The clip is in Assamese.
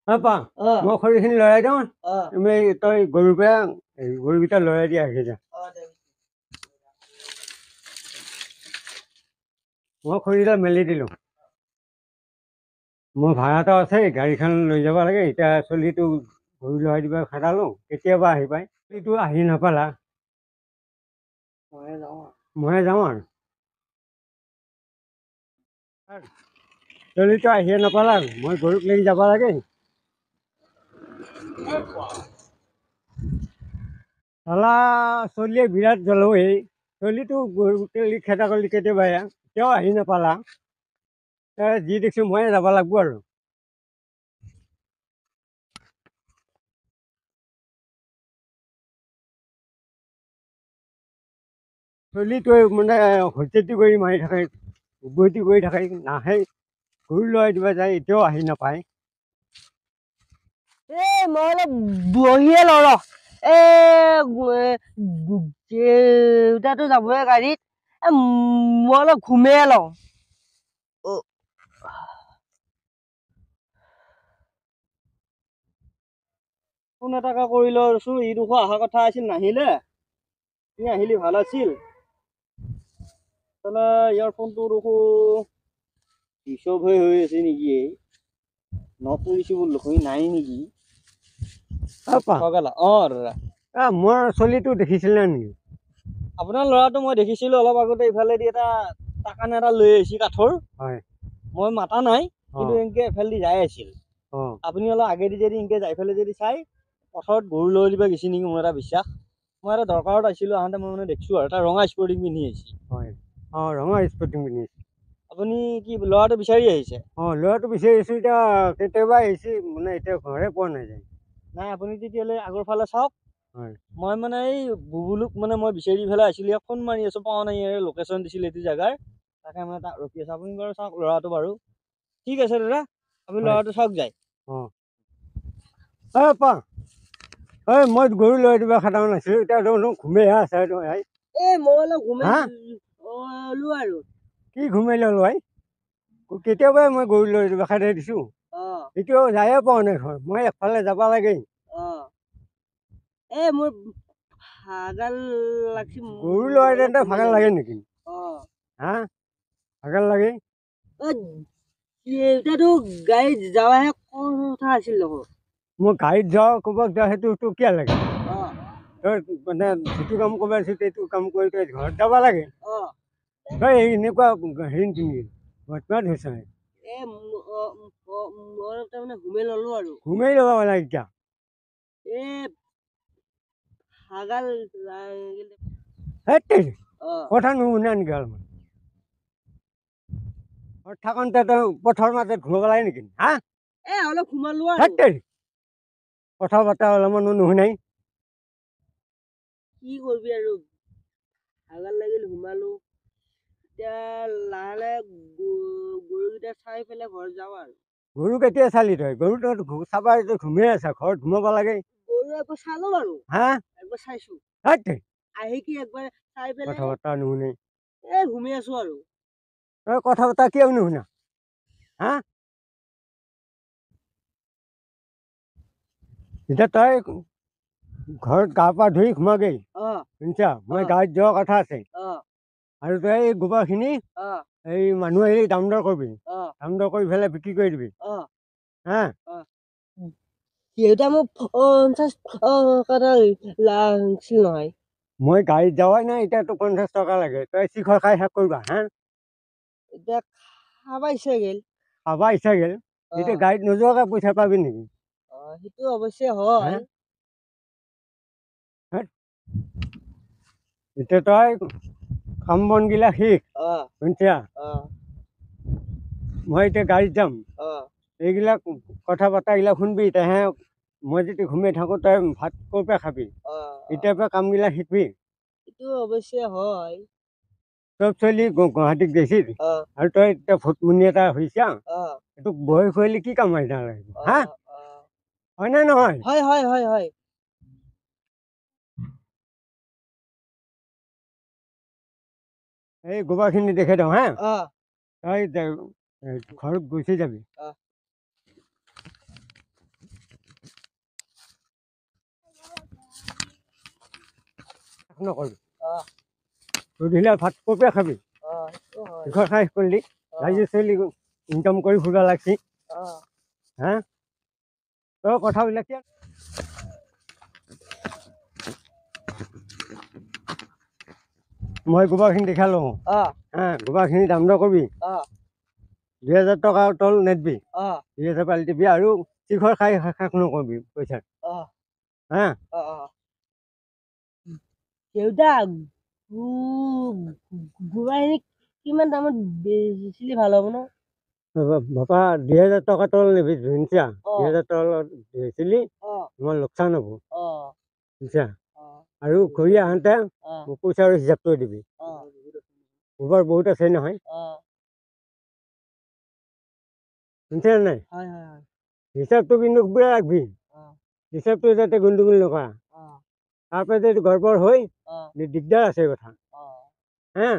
আপা মই খৰিখিনি লৰাই দিওঁ তুমি তই গৰুকেইটা লৰাই দিয়া আহি যা মই খৰিকেইটা মেলি দিলোঁ মোৰ ভাড়া এটা আছে গাড়ীখন লৈ যাব লাগে এতিয়া চলিটো গৰু লৰাই দিব খেদালোঁ কেতিয়াবা আহি পায় চলিটো আহি নাপালা ময়ে যাওঁ আৰু চলিটো আহিয়ে নাপালা মই গৰুক লৈ যাব লাগে চালা চলিয়ে বিৰাট জ্বলো চলিটো গৰু খেদা কৰিলি কেতিয়াবা তেওঁ আহি নাপালা যি দেখিছোঁ ময়ে যাব লাগিব আৰু চলিটো মানে হত্যতি কৰি মাৰি থাকে উভতি কৰি থাকে নাহে গৰু লৰাই দিব যায় এতিয়াও আহি নাপায় মই অলপ বহিয়ে লওঁ দেউতাতো যাবই গাড়ীত মই অলপ ঘুমিয়ে লওঁ ফোন এটাকে কৰি লৈছো ইডোখৰ অহা কথা আছিল নাহিলে তুমি আহিলি ভাল আছিল তাহলে ইয়াৰ ফোনটো দেখো ৰিচভ হৈ আছে নেকি নট ৰিচিভেবল দেখোন নাই নেকি মোৰ চলিটো দেখিছিলে নেকি আপোনাৰ ল'ৰাটো মই দেখিছিলো অলপ আগতে ইফালেদি এটা টাকান এটা লৈ আহিছে কাঠৰ হয় মই মাতা নাই কিন্তু এনেকে এফালেদি যাই আছিল আপুনি অলপ আগেদি যদি এনেকে যাই পেলাই যদি চাই পথাৰত গৰু লৈ দিব গৈছে নেকি মোৰ এটা বিশ্বাস মই এটা দৰকাৰত আছিলো আহোঁতে মই মানে দেখিছো আৰু এটা ৰঙা স্পৰ্টিং পিন্ধি আহিছে হয় ৰঙা স্পৰ্টিং পিন্ধি আহিছে আপুনি কি ল'ৰাটো বিচাৰি আহিছে ল'ৰাটো বিচাৰি আহিছো এতিয়া কেতিয়াবা আহিছে মানে এতিয়া ঘৰে পোৱা নাযায় নাই আপুনি তেতিয়াহ'লে আগৰ ফালে চাওক হয় মই মানে এই বুবুলুক মানে মই বিচাৰি পেলাই আছিলো ফোন মাৰি আছো পোৱা নাই লোকেশ্যন দিছিল এইটো জেগাৰ তাকে মানে তাক ৰখি আছো আপুনি বাৰু চাওক ল'ৰাটো বাৰু ঠিক আছে দাদা আপুনি ল'ৰাটো চাওক যায় মই গৰু লৈ দিব খাটাও নাছিলো এতিয়া ঘুমেহে আছে মই অলপ ঘুমালো আৰু কি ঘুমাই ললো কেতিয়াবাই মই গৰু লৈ দিব খাটাই দিছো এতিয়াও যায়ে পোৱা নাই ঘৰ মই এফালে যাব লাগে মোৰ ভাগৰ লাগছি গৰু লৰাই তেন্তে ভাগৰ লাগে নেকি ভাগৰ লাগে দেউতাতো গাড়ীত যাৱাহে কথা আছিল দেখোন মই গাড়ীত যাওঁ ক'ৰবাত যাওঁ সেইটো কিয় লাগে তই মানে যিটো কাম কৰিব আহিছো সেইটো কাম কৰি তই ঘৰত যাব লাগে তই এনেকুৱা হেৰি নেকি বৰ্তমান হৈছে মই তাৰমানে ঘুমাই ললো আৰু ঘুমাই ল'ব লাগে এতিয়া ভাগৰ কথা নুশুনে নেকি অলপমান থাকোঁতে তই পথৰ মাজত ঘূৰিব লাগে নেকি অলপ ঘুমালো কথা বতৰা অলপমানো নুশুনাই কি কৰিবি আৰু ভাগৰ লাগিল ঘুমালো এতিয়া লাহে লাহে গৰুকেইটা চাই পেলাই ঘৰত যাওঁ আৰু গৰু কেতিয়া চালি তই গৰু তই চাবা ঘুমিয়ে আছা ঘৰত ঘুমাব লাগে গৰু একবাৰ চালো বাৰু একবাৰ চাইছো আহি কি একবাৰ চাই পেলাই কথা বতৰা নুশুনে ঘুমি আছো আৰু তই কথা বতৰা কিয় নুশুনা এতিয়া তই ঘৰত গা পা ধুই ঘুমাগে শুনিছা মই গাড়ীত যোৱা কথা আছে আৰু তই এই গোবৰখিনি এই মানুহ আহিলে দাম দৰ কৰিবি দাম দৰ কৰি পেলাই বিক্ৰী কৰি দিবি দেউতা মোক 50 টকা লাগিছিল নহয় মই গাড়ীত যাৱাই নাই এতিয়া তোক 50 টকা লাগে তই চিখৰ খাই শেষ কৰিবা এতিয়া খাবা ইচ্ছা গেল খাবা ইচ্ছা গেল এতিয়া গাড়ীত নোযোৱাকে পইচা পাবি নেকি সেইটো অৱশ্যে হয় এতিয়া তই কাম বন গিলা শিক শুনিছা মই এতিয়া গাড়ীত যাম এইবিলাক কথা বাৰ্তাগিলা শুনবি তেহে মই যদি ঘুমাই থাকোঁ তই ভাত ক'ৰ পৰা খাবি এতিয়াৰ পৰা কামগিলা শিকবি এইটো অৱশ্যে হয় চব চলি গুৱাহাটীত গৈছিল আৰু তই এতিয়া ভোটমুনি এটা হৈছা এইটো বয়স হ'লে কি কাম আহিছা লাগিব হয় নে নহয় হয় হয় হয় হয় এই গোবৰখিনি দেখাই দিওঁ তই ঘৰত গুচি যাবি নকৰিবি অ'। গধূলি ভাত কপে খাবি সেইটো হয় ঘৰ খাই কৰিলি ৰাইজে চলি ইনকাম কৰি ফুৰা লাগছি হা তই কথাবিলাক কি মই গোবৰখিনি দেখা লওঁ হা গোবৰখিনি দাম দৰ কৰিবি 2000 টকাৰ তল নেদবি 2000 পালি দিবি আৰু চিখৰ খাই শেষ নকৰিবি পইচা হা দেউতা গোবৰখিনি কিমান দামত বেচিলে ভাল হ'ব ন বাপা 2000 টকা তল নেবি শুনিছা 2000 তলত বেচিলি তোমাৰ লোকচান হ'ব শুনিছা আৰু ঘূৰি আহোঁতে মোক পইচাৰ হিচাপটো দিবি গোবৰ বহুত আছে নহয় শুনিছা নাই হিচাপটো কিন্তু পুৰা ৰাখবি হিচাপটো যাতে গণ্ডগোল নকৰা তাৰপৰা যদি গড়বড় হৈ দিগদাৰ আছে কথা হা